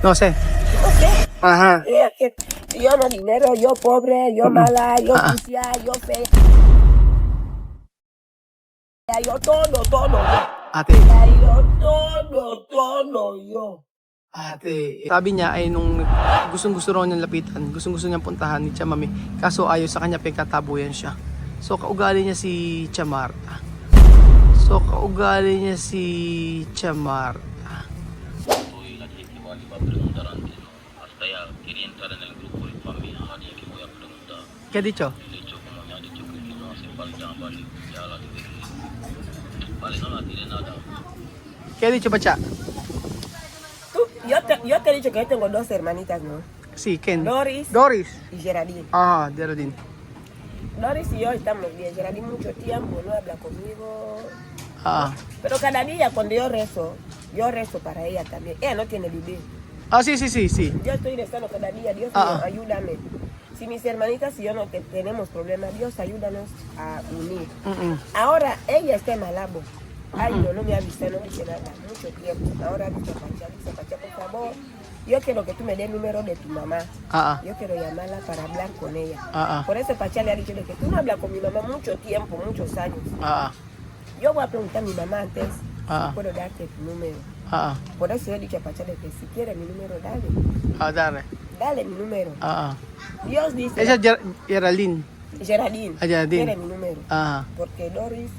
No sé. No sé. Ajá. Es que yo no dinero, yo pobre, yo mala, yo sucia, yo fea, yo todo yo. Ate. Yo todo yo. Ate. Sabi niya ay nung gustong-gusto raw niyang lapitan, gustong-gusto niyang puntahan ni Chamami. Kaso ayaw sa kanya, pinagtatabuyan siya. So kaugali niya si Chamar. Hoy la gente igual iba a preguntar antes, ¿no? Hasta ya quería entrar en el grupo de familia, a alguien que voy a preguntar. ¿Qué ha dicho? El hecho, como me ha dicho que no hace falta, vale, ya la dejé. Vale, no la tiré nada. ¿Qué ha dicho, Pacha? Yo te he dicho que yo tengo dos hermanitas, ¿no? Sí, ¿quién? Doris Doris. y Geraldine. Ah, Geraldine. Doris y yo estamos bien. Geraldine mucho tiempo no habla conmigo. Ah. Pero cada día cuando yo rezo para ella también. Ella no tiene bebé. Ah, sí, sí, sí, sí. Yo estoy rezando cada día. Dios Ah, mío, ah. ayúdame. Si mis hermanitas y yo no tenemos problemas, Dios ayúdanos a unir. Ahora ella está en Malabo. Ay, no me avisa, no me dice nada. Mucho tiempo. Ahora dice Pacha, por favor. Yo quiero que tú me des el número de tu mamá. Ah, ah. Yo quiero llamarla para hablar con ella. Ah, ah. Por eso Pacha le ha dicho de que tú no hablas con mi mamá mucho tiempo, muchos años. Ah, Yo voy a preguntar a mi mamá antes Ah. si puedo darte tu número. ah. Por eso yo he dicho a Pacha de que si quiere mi número, dale. Ah, dale. Dale mi número. Ah, ah. Dios dice, Esa es Geraldine. Geraldine, Ah, Geraldine. quiere mi número. Ah. Porque Doris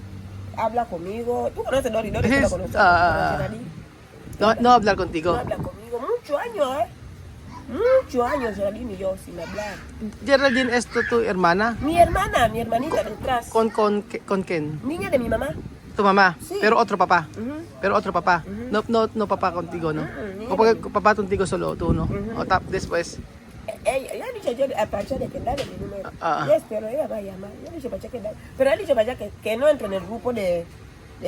habla conmigo. ¿Tú conoces a Doris? Doris Sí, no la conoces. ah. Geraldine No hablar contigo. no habla conmigo. Muchos años, ¿eh? Muchos años Geraldine y yo sin hablar. Geraldine, ¿es tu hermana? Mi hermanita detrás. ¿Con quién? Niña de mi mamá. Tu mamá. Sí. Pero otro papá. Ujú. Pero otro papá. No papá contigo, ¿no? Ujú, O porque papá contigo solo, tú, ¿no? O después. Ella ha dicho yo a Pacha de que dale mi número. Ah. Yes, pero ella va a llamar. Yo le he dicho a Pacha que dale. Pero él ha dicho a Pacha que no entre en el grupo de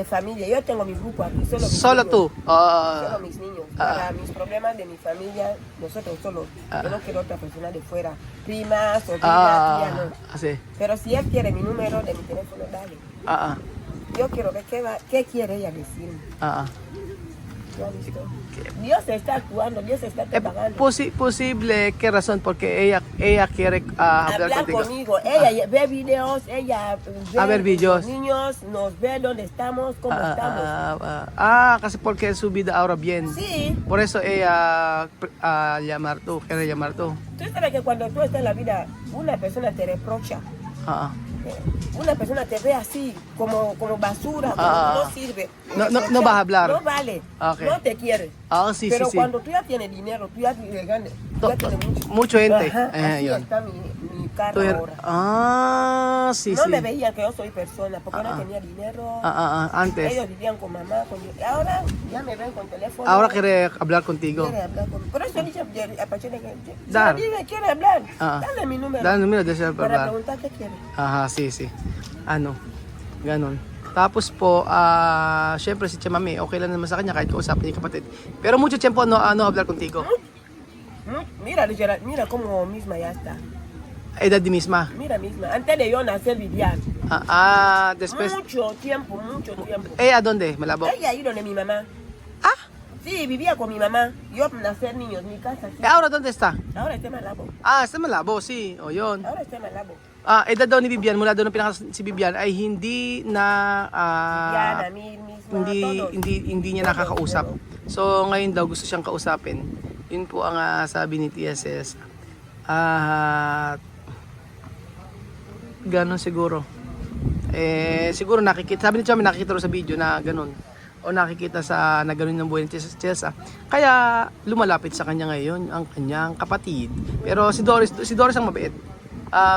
familia. Yo tengo mi grupo aquí, solo mis Solo niños. tú. Ah. Solo mis niños. Ah. Para mis problemas de mi familia, nosotros solos. Ah. Yo no quiero otra persona de fuera. Primas o tía, Ah. no. Así. Pero si él quiere mi número de mi teléfono, dale. Ah, ah. Yo quiero ver qué quiere ella decirme. Ah, ah. ¿Ya visto? Dios está actuando, Dios está trabajando. Posible, ¿qué razón? Porque ella quiere hablar Hablar contigo. conmigo, ella ve videos, ella ve A ver videos. los niños, nos ve dónde estamos, cómo estamos. Kasi porque su vida ahora bien. Sí, Por eso ella quiere llamar tú. tú sabes que cuando tú estás en la vida, una persona te reprocha. Ah, Una persona te ve así, como basura, como Ah. no sirve. No vas a hablar. No vale, Ok. no te quiere. ah sí, Pero sí, sí. cuando tú ya tienes dinero, tú ya tienes ganas, tú ya tienes mucho. Mucho gente. Ajá, así Yun. está mi carro ahora. Ah, sí, No sí. me veían que yo soy persona, porque no tenía dinero. Antes. Ellos vivían con mamá, ahora ya me ven con teléfono. Ahora quiere hablar contigo. Quiere hablar conmigo. Por eso dije a Pachela que Dar. dile, quiere hablar. Ah. Dale mi número. Dale el número de siya Para para. preguntar qué quiere. Aha, sí, sí. Ano, ganon. Tapos po, syempre si Chamami, okay lang naman sa kanya kahit kausapin niya kapatid. Pero mucho tiempo hablar contigo. Mira cómo misma ya está. Edad di misma. Mira misma. Antes de yo nacer vivían. Después, Mucho tiempo, mucho tiempo. ¿a dónde? Malabo. Ella ha ido de mi mamá. Ah, Sí, vivía con mi mamá. Yo nacer niños, mi casa. Sí. ahora ¿dónde está? Ahora está en Malabo. Sa Malabo, sí. O yun. Ahora está en Malabo. Edad daw ni Bibian, mula daw nung si Bibian ay hindi na Yan, a mí misma, todos. hindi niya nakakausap. So ngayon daw gusto siyang kausapin. Yun po ang sabi ni TSS. Ganon siguro. Siguro nakikita, sabi ni Chami nakikita rin sa video na ganon. O nakikita na ganon ng buhay ni Chesa. Kaya lumalapit sa kanya ngayon ang kanyang kapatid. Pero si Doris ang mabait.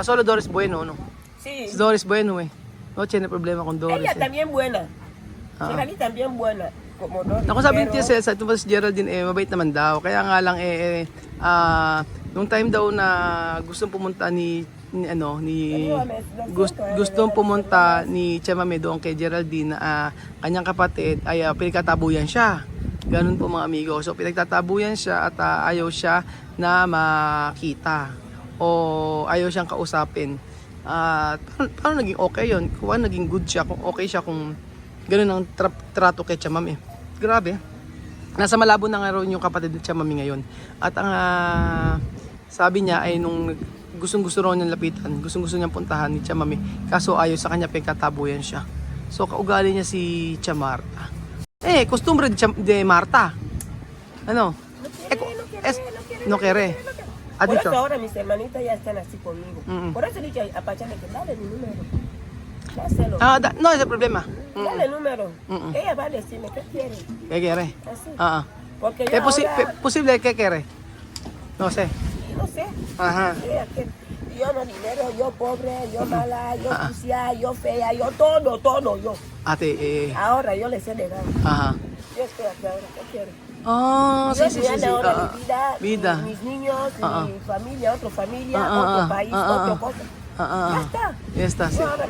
Solo Doris Bueno, no? Sí. Si Doris Bueno, no tiene problema con Doris. Ella también buena. Ah. Geraldine también buena. Como Doris. Ako sabi ni pero- Chesa, ito pa si Geraldine, mabait naman daw. Kaya nga lang, nung time daw na gustong pumunta gustong pumunta ni Chamame doon kay Geraldine na kanyang kapatid ay pinagtatabuyan siya. Ganun po mga amigo. So pinagtatabuyan siya at ayaw siya na makita o ayaw siyang kausapin. Paano naging okay yun? Kung naging good siya, kung okay siya kung ganun ang trato kay Chamame. Grabe. Nasa Malabo na nga rin yung kapatid ni Chamami ngayon. At ang sabi niya ay nung gustong-gusto raw niyang lapitan, gustong-gusto niyang puntahan ni Chamami, kaso ayaw sa kanya, pinagkatabuyan siya. So kaugali niya si Chamarta. Costumbre de Marta. Ano? No quiere. Por eso ahora mis hermanitas ya están así conmigo. Por eso he dicho a Pachame que dale mi número. Dáselo. No es el problema. Dale el número. Ella va a decirme qué quiere. ¿Qué quiere? Así. Porque yo Posible que quiere. No sé. no sé. Ajá. Ella quiere. Yo no dinero, yo pobre, yo mala, yo sucia, yo fea, yo todo yo. Ahora yo le sé negar. Ajá. Yo estoy aquí ahora, ¿qué quiere? Sí. Ahora mi vida, Vida. mis niños, mi familia, otra familia, otro país, otra cosa. Ya está. Sí. Ahora,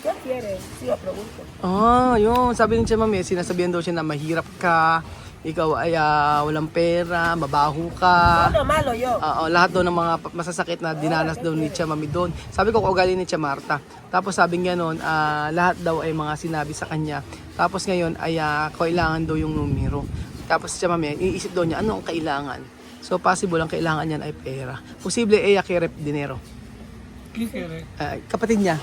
¿qué quiere? Sí, yo pregunto. Yun. Sabi ni Chamami, sinasabihan daw siya na mahirap ka, ikaw ay walang pera, mabaho ka. Todo malo yo. Lahat daw ng mga masasakit na dinanas daw ni Chamami doon. Sabi ko, kaugali ni Chamarta. Tapos sabi niya noon, lahat daw ay mga sinabi sa kanya. Tapos ngayon ay kailangan daw yung numero. Tapos si Chamami, iisip daw niya, ano ang kailangan? So possible ang kailangan niyan ay pera. Posible ella quiere dinero. Kapatid niya,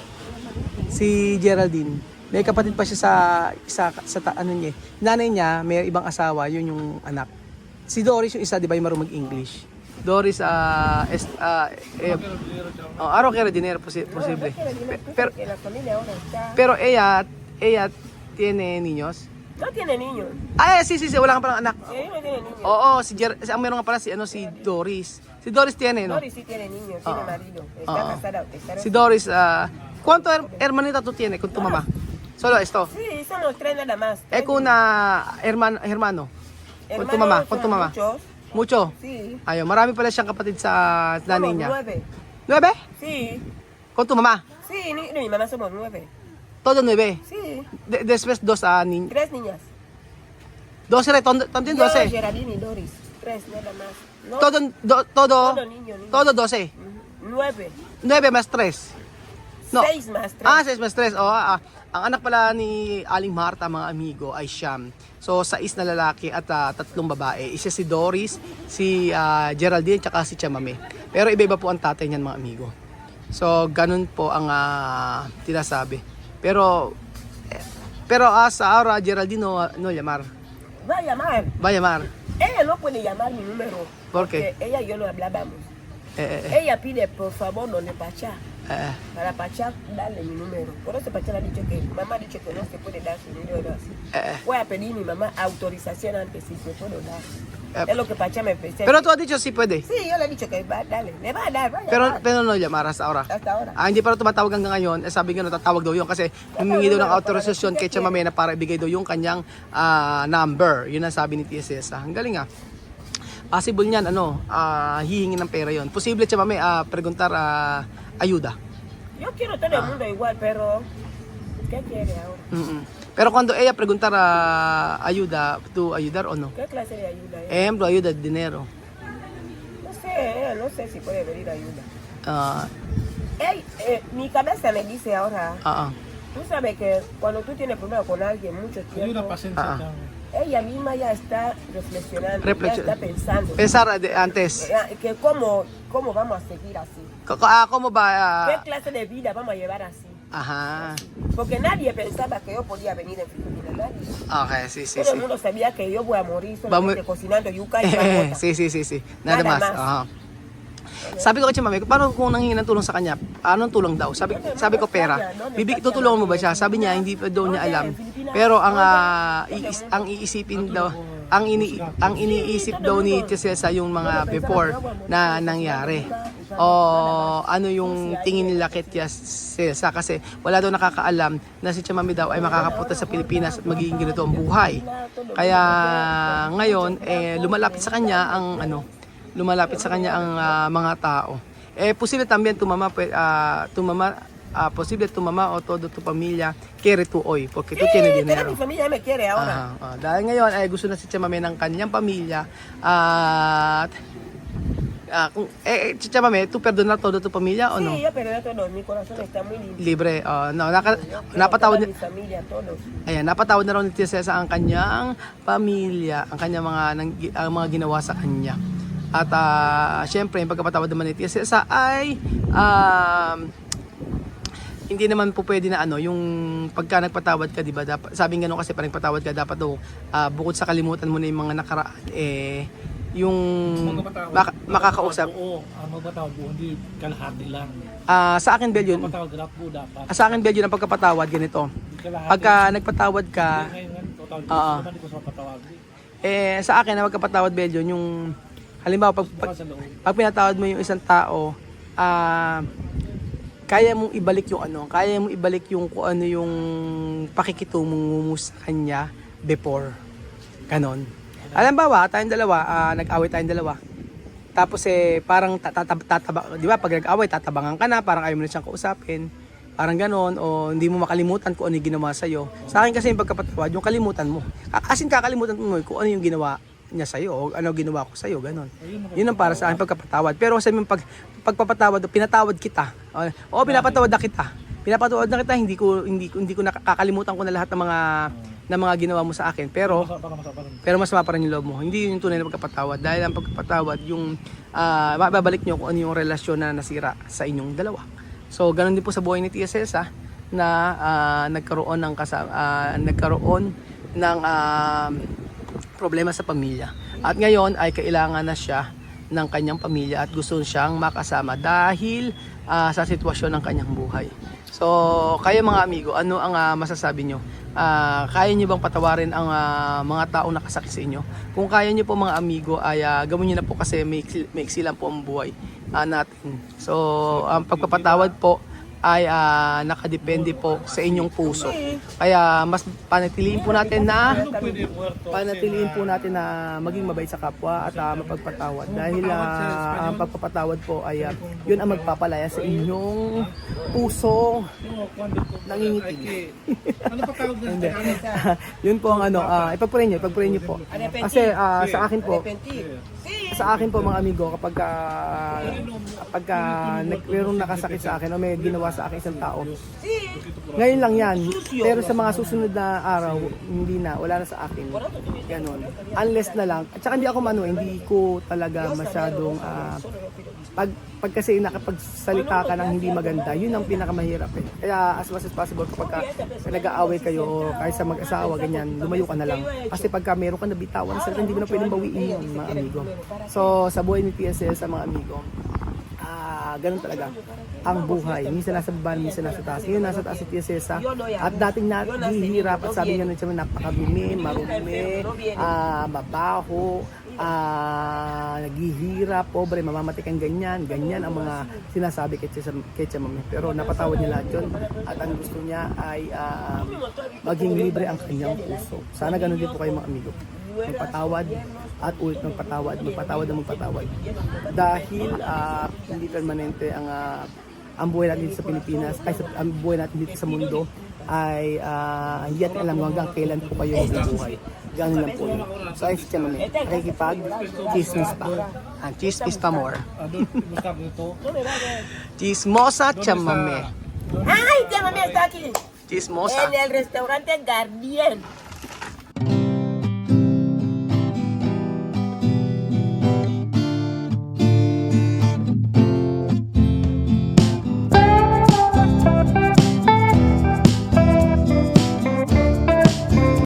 si Geraldine. May kapatid pa siya sa ano niya. Nanay niya, may ibang asawa, yun yung anak. Si Doris yung isa, di ba, yung marunong mag-English. Doris, araw quiere dinero, posible. Pero ella tiene niños. No tiene niños. Sí, wala ka palang anak. Sí, no tiene niños. Oo, ang meron nga pala si Doris. Si Doris tiene, no? Doris sí tiene niños, tiene marido. Está casada. Si Doris, ¿cuánto hermanita tú tienes con tu mamá? Solo esto. Sí, somos 3 nada más. Con hermano. Con tu mamá, con tu mamá. Muchos. Mucho? Sí. Ayaw, marami pala siyang kapatid sa nanay Somos niya. 9. 9? Sí. Con tu mamá? Sí, mi mamá somos 9. Todo 9. Sí. Después 2 niños. 3 niñas. 12, también 12. Geraldine y Doris. 3 nada más. No, Todo niño. todo 12. 9. 9 más 3. No. 6 más 3. 6 más 3. Ang anak pala ni Aling Marta, mga amigo, ay siyam. So, 6 na lalaki at 3 babae. Isa si Doris, si Geraldine, tsaka si Chamami. Pero iba-iba po ang tatay niyan, mga amigo. So, ganun po ang tinasabi. Pero ahora Geraldine no llamar. Va a llamar. Va a llamar. Ella no puede llamar mi número. ¿Por qué? Porque ella y yo no hablábamos. Eh, Ella pide, por favor, no le Pachá. eh. Para Pachá, darle mi número. Por eso Pachá le ha dicho que, mamá ha dicho que no se puede dar su número así. Voy a pedir a mi mamá autorización antes si se puede dar. Es lo que Pachá me pensé. Pero tú has dicho sí puede. Sí, yo le he dicho que va, dale. Le va a dar, va a Pero llamar. no llamar hasta ahora. Hasta ahora. Hindi pa rin tumatawag hanggang ngayon. Sabi nga natatawag daw yun kasi humingi daw ng autorisasyon kay Chamami na para ibigay daw yung kanyang number. Yun ang sabi ni Tia Cesa. Ang galing possible niyan, hihingi ng pera yon. Posible Chamami preguntar ayuda. Yo quiero todo el mundo igual, pero ¿qué quiere ahora? Pero cuando ella preguntar ayuda, ¿tú ayudar o no? ¿Qué clase de ayuda? Ejemplo, ayuda de dinero. No sé si puede venir ayuda. Mi cabeza me dice ahora, tú sabes que cuando tú tienes problemas con alguien mucho tiempo, ella misma ya está reflexionando, ya está pensando. Pensar antes. Que cómo vamos a seguir así. ¿Cómo va? ¿Qué clase de vida vamos a llevar así? Ajá. Porque nadie pensaba que yo podía venir en Filipinas, nadie. Okay, sí. Todo el mundo sabía que yo voy a morir solamente cocinando yuca y mamota. Sí. Nada más. más. Sabi ko kay Mami, paano kung nanghingi ng tulong sa kanya? Anong tulong daw? Sabi ko pera. Tutulungan mo ba siya? Sabi niya hindi pa daw niya alam. Pero ang iisipin daw, ang iniisip daw ni Cesa yung mga before na nangyari. O ano yung tingin nila kay Cesa kasi wala daw nakakaalam na si Chamami daw ay makakapunta sa Pilipinas at magiging ganito ang buhay. Kaya ngayon lumalapit sa kanya ang mga tao. Posible también tu mamá posible tu mamá o todo tu familia quiere tu hoy porque tú tienes dinero. Mi familia me quiere ahora. Dahil ngayon ay gusto na si Chamami ng kanyang pamilya at Chicha Mame, tu perdona todo tu pamilya o no? Sí, yo perdoné a todos, mi corazón está muy limpio. Libre. No, Napatawad napatawad mi familia, todos. Ayan, napatawad na raw ni Tia Cesa ang kanyang pamilya, ang kanyang ang mga ginawa sa kanya. At syempre, yung pagkapatawad naman ni Tia Cesa ay hindi naman po pwede na yung pagka nagpatawad ka, di ba? Sabing gano'n kasi parang patawad ka, dapat daw bukod sa kalimutan mo na yung mga nakaraan, yung makakausap. Oo, ang magpatawad po, hindi kalahati lang. Sa akin, Bel, yun. Magpatawad ka po dapat. Sa akin, Bel, yun ang pagkapatawad, ganito. Kalahati. Pagka nagpatawad ka, Ngayon, total, hindi ko sa patawad. sa akin na magkapatawad, Bel, yun, yung halimbawa, pag pinatawad mo yung isang tao, kaya mong ibalik yung kung ano yung pakikitungo mo sa kanya before. Ganon. Halimbawa, tayong dalawa, nag-away tayong dalawa. Tapos parang di ba, pag nag-away, tatabangan ka na, parang ayaw mo na siyang kausapin. Parang ganon, o hindi mo makalimutan kung ano yung ginawa sa'yo. Sa akin kasi yung pagkapatawad, yung kalimutan mo. As in, kakalimutan mo kung ano yung ginawa niya sa'yo, o ano ginawa ko sa'yo, ganon. Yun ang para sa akin pagkapatawad. Pero sa yung pagpapatawad, pinatawad kita. O pinapatawad na kita. Pinapatawad na kita, hindi ko nakakalimutan ko na lahat ng mga ginawa mo sa akin. Pero masama pa rin yung loob mo. Hindi yun yung tunay na pagkapatawad. Dahil ang pagkapatawad, yung mababalik nyo kung ano yung relasyon na nasira sa inyong dalawa. So, ganun din po sa buhay ni Tia Cesa na nagkaroon ng problema sa pamilya. At ngayon ay kailangan na siya ng kanyang pamilya at gusto siyang makasama dahil sa sitwasyon ng kanyang buhay. So, kayo mga amigo, ano ang masasabi nyo? Kaya nyo bang patawarin ang mga taong nakasakit sa inyo? Kung kaya nyo po mga amigo, ay gawin nyo na po kasi maiksi lang po ang buhay natin. So, ang pagpapatawad po ay nakadepende po sa inyong puso. Kaya mas panatiliin po natin na maging mabait sa kapwa at mapagpatawad. Dahil ang pagpapatawad po ay yun ang magpapalaya sa inyong puso nangingitig. Ano pa tawag Hindi. Yun po ang ipagpurin nyo po. Kasi sa akin po mga amigo, kapag mayroong nakasakit sa akin o may ginawa sa akin isang tao, ngayon lang yan. Pero sa mga susunod na araw, hindi na, wala na sa akin. Ganon. Unless na lang. At saka hindi ko talaga masyadong pag kasi nakapagsalita ka ng hindi maganda, yun ang pinakamahirap eh. Kaya as much as possible kapag nag-aaway kayo o kahit sa mag-asawa, ganyan, lumayo ka na lang. Kasi pagka meron ka nabitawan, hindi mo na pwedeng bawiin yun, mga amigo. So, sa buhay ni PSL, sa mga amigo, ganun talaga ang buhay. Minsan nasa baba, minsan nasa taas. Ngayon nasa taas si Tia Cesa. At dating naghihirap at sabi niya naman napakadumi, marumi, mabaho, naghihirap, pobre, mamamatay kang ganyan ang mga sinasabi kay Tia Mame. Pero napatawad niya lahat yun at ang gusto niya ay maging libre ang kanyang puso. Sana ganun din po kayo mga amigo. Magpatawad at ulit magpatawad dahil hindi permanente ang buhay natin dito sa Pilipinas ang buhay natin dito sa mundo ay hindi natin alam hanggang kailan po kayo mabubuhay. Ganun lang po yun. So ay si Tia Mame, nakikipag-chismis pa. Chismis pa more. Chismosa Tia Mame. ¡Ay, Tia Mame está aquí! Chismosa. En el restaurante Guardián.